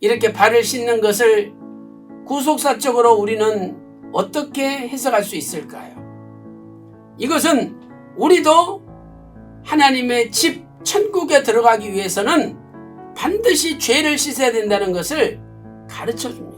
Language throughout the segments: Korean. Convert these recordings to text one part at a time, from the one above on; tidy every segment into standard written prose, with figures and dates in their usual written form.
이렇게 발을 씻는 것을 구속사적으로 우리는 어떻게 해석할 수 있을까요? 이것은 우리도 하나님의 집 천국에 들어가기 위해서는 반드시 죄를 씻어야 된다는 것을 가르쳐 줍니다.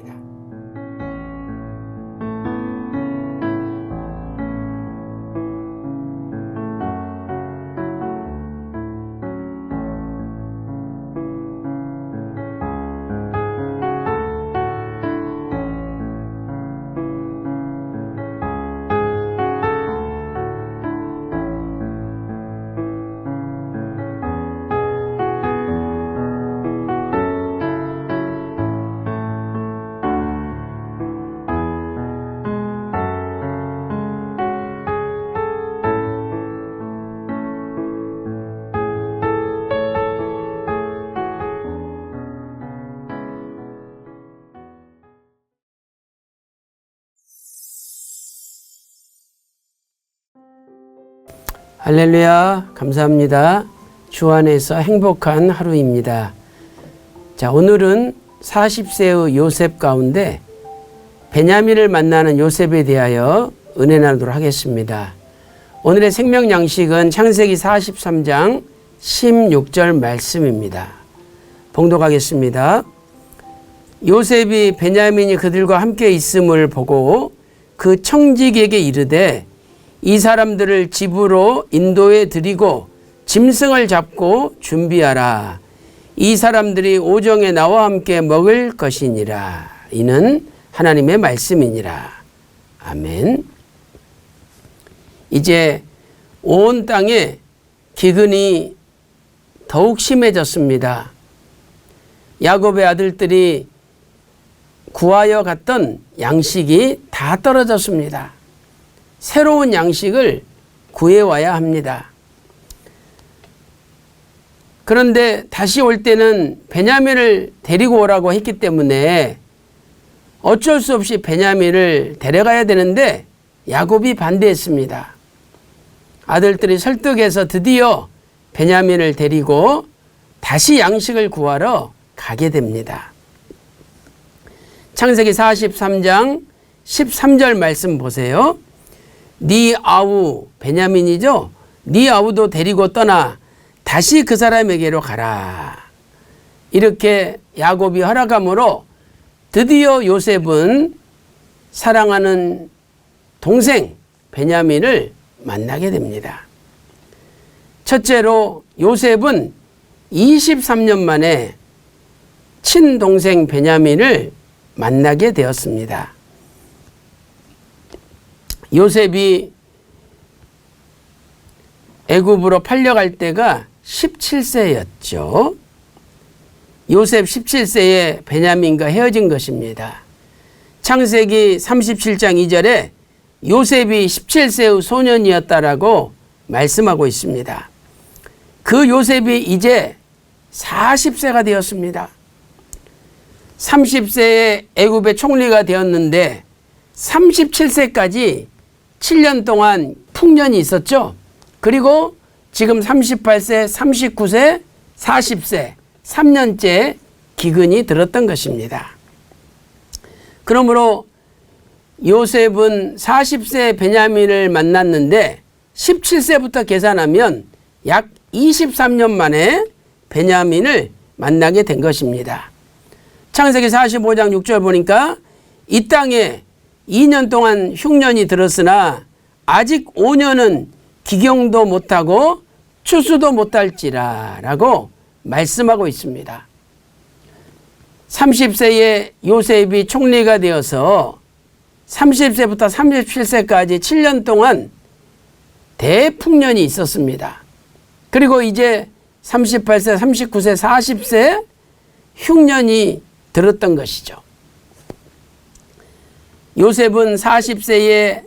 할렐루야, 감사합니다. 주 안에서 행복한 하루입니다. 자, 오늘은 40세의 요셉 가운데 베냐민을 만나는 요셉에 대하여 은혜 나누도록 하겠습니다. 오늘의 생명 양식은 창세기 43장 16절 말씀입니다. 봉독하겠습니다. 요셉이 베냐민이 그들과 함께 있음을 보고 그 청직에게 이르되 이 사람들을 집으로 인도해 드리고 짐승을 잡고 준비하라. 이 사람들이 오정에 나와 함께 먹을 것이니라. 이는 하나님의 말씀이니라. 아멘. 이제 온 땅에 기근이 더욱 심해졌습니다. 야곱의 아들들이 구하여 갔던 양식이 다 떨어졌습니다. 새로운 양식을 구해와야 합니다. 그런데 다시 올 때는 베냐민을 데리고 오라고 했기 때문에 어쩔 수 없이 베냐민을 데려가야 되는데 야곱이 반대했습니다. 아들들이 설득해서 드디어 베냐민을 데리고 다시 양식을 구하러 가게 됩니다. 창세기 43장 13절 말씀 보세요. 네 아우 베냐민이죠. 네 아우도 데리고 떠나 다시 그 사람에게로 가라. 이렇게 야곱이 허락함으로 드디어 요셉은 사랑하는 동생 베냐민을 만나게 됩니다. 첫째로 요셉은 23년 만에 친동생 베냐민을 만나게 되었습니다. 요셉이 애굽으로 팔려갈 때가 17세였죠. 요셉 17세에 베냐민과 헤어진 것입니다. 창세기 37장 2절에 요셉이 17세의 소년이었다라고 말씀하고 있습니다. 그 요셉이 이제 40세가 되었습니다. 30세에 애굽의 총리가 되었는데 37세까지 7년 동안 풍년이 있었죠. 그리고 지금 38세, 39세, 40세 3년째 기근이 들었던 것입니다. 그러므로 요셉은 40세 베냐민을 만났는데 17세부터 계산하면 약 23년 만에 베냐민을 만나게 된 것입니다. 창세기 45장 6절 보니까 이 땅에 2년 동안 흉년이 들었으나 아직 5년은 기경도 못하고 추수도 못할지라 라고 말씀하고 있습니다. 30세에 요셉이 총리가 되어서 30세부터 37세까지 7년 동안 대풍년이 있었습니다. 그리고 이제 38세, 39세, 40세 흉년이 들었던 것이죠. 요셉은 40세에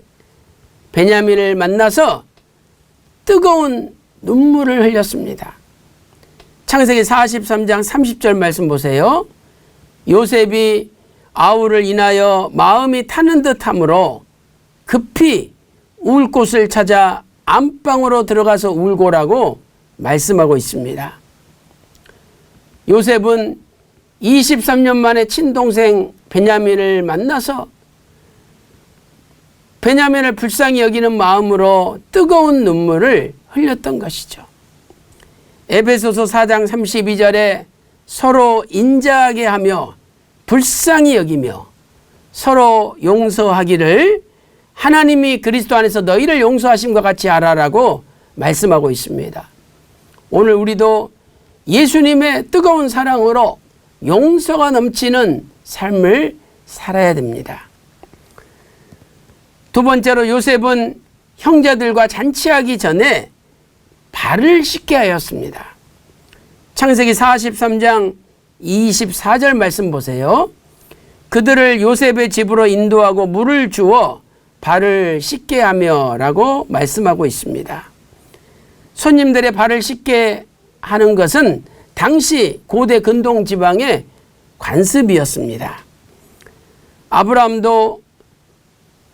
베냐민을 만나서 뜨거운 눈물을 흘렸습니다. 창세기 43장 30절 말씀 보세요. 요셉이 아우를 인하여 마음이 타는 듯하므로 급히 울 곳을 찾아 안방으로 들어가서 울고라고 말씀하고 있습니다. 요셉은 23년 만에 친동생 베냐민을 만나서 베냐민을 불쌍히 여기는 마음으로 뜨거운 눈물을 흘렸던 것이죠. 에베소서 4장 32절에 서로 인자하게 하며 불쌍히 여기며 서로 용서하기를 하나님이 그리스도 안에서 너희를 용서하심과 같이 하라라고 말씀하고 있습니다. 오늘 우리도 예수님의 뜨거운 사랑으로 용서가 넘치는 삶을 살아야 됩니다. 두 번째로 요셉은 형제들과 잔치하기 전에 발을 씻게 하였습니다. 창세기 43장 24절 말씀 보세요. 그들을 요셉의 집으로 인도하고 물을 주어 발을 씻게 하며 라고 말씀하고 있습니다. 손님들의 발을 씻게 하는 것은 당시 고대 근동 지방의 관습이었습니다. 아브라함도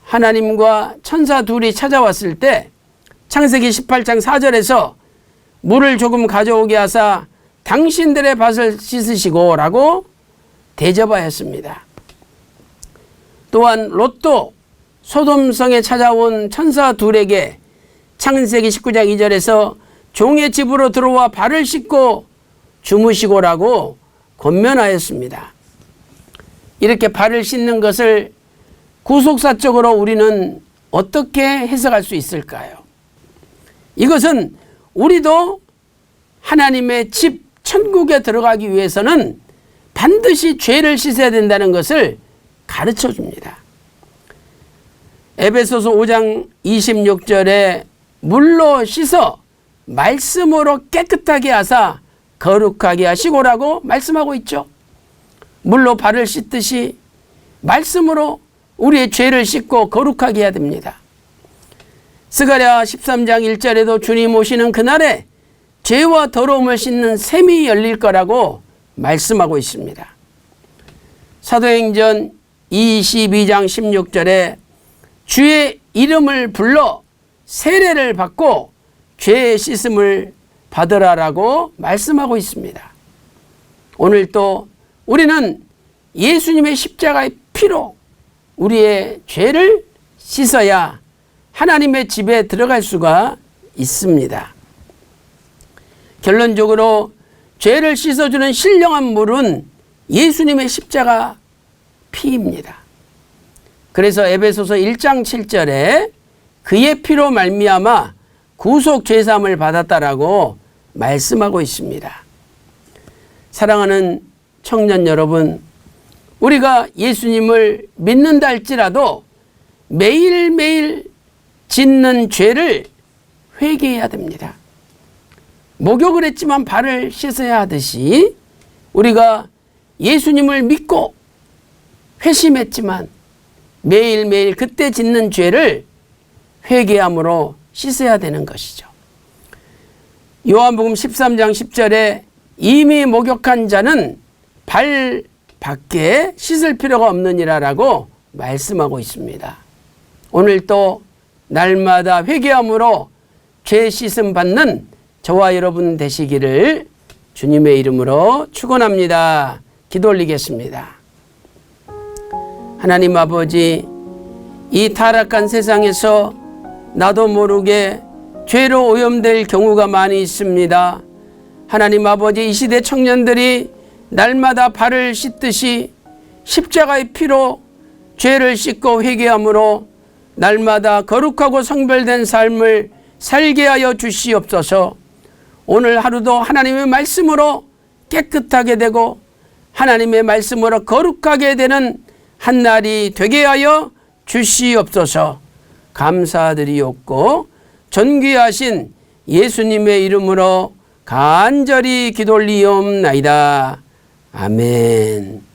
하나님과 천사 둘이 찾아왔을 때 창세기 18장 4절에서 물을 조금 가져오게 하사 당신들의 발을 씻으시고 라고 대접하였습니다. 또한 롯도 소돔성에 찾아온 천사 둘에게 창세기 19장 2절에서 종의 집으로 들어와 발을 씻고 주무시고라고 권면하였습니다. 이렇게 발을 씻는 것을 구속사적으로 우리는 어떻게 해석할 수 있을까요? 이것은 우리도 하나님의 집 천국에 들어가기 위해서는 반드시 죄를 씻어야 된다는 것을 가르쳐 줍니다. 에베소서 5장 26절에 물로 씻어 말씀으로 깨끗하게 하사 거룩하게 하시고라고 말씀하고 있죠. 물로 발을 씻듯이 말씀으로 우리의 죄를 씻고 거룩하게 해야 됩니다. 스가랴 13장 1절에도 주님 오시는 그날에 죄와 더러움을 씻는 샘이 열릴 거라고 말씀하고 있습니다. 사도행전 22장 16절에 주의 이름을 불러 세례를 받고 죄의 씻음을 받으라라고 말씀하고 있습니다. 오늘 또 우리는 예수님의 십자가의 피로 우리의 죄를 씻어야 하나님의 집에 들어갈 수가 있습니다. 결론적으로 죄를 씻어주는 신령한 물은 예수님의 십자가 피입니다. 그래서 에베소서 1장 7절에 그의 피로 말미암아 구속 죄사함을 받았다라고 말씀하고 있습니다. 사랑하는 청년 여러분, 우리가 예수님을 믿는다 할지라도 매일매일 짓는 죄를 회개해야 됩니다. 목욕을 했지만 발을 씻어야 하듯이 우리가 예수님을 믿고 회심했지만 매일매일 그때 짓는 죄를 회개함으로 씻어야 되는 것이죠. 요한복음 13장 10절에 이미 목욕한 자는 발 밖에 씻을 필요가 없느니라라고 말씀하고 있습니다. 오늘 또 날마다 회개함으로 죄 씻음 받는 저와 여러분 되시기를 주님의 이름으로 축원합니다. 기도 올리겠습니다. 하나님 아버지, 이 타락한 세상에서 나도 모르게 죄로 오염될 경우가 많이 있습니다. 하나님 아버지, 이 시대 청년들이 날마다 발을 씻듯이 십자가의 피로 죄를 씻고 회개함으로 날마다 거룩하고 성별된 삶을 살게 하여 주시옵소서. 오늘 하루도 하나님의 말씀으로 깨끗하게 되고 하나님의 말씀으로 거룩하게 되는 한 날이 되게 하여 주시옵소서. 감사드리옵고 존귀하신 예수님의 이름으로 간절히 기도 올리옵나이다. 아멘.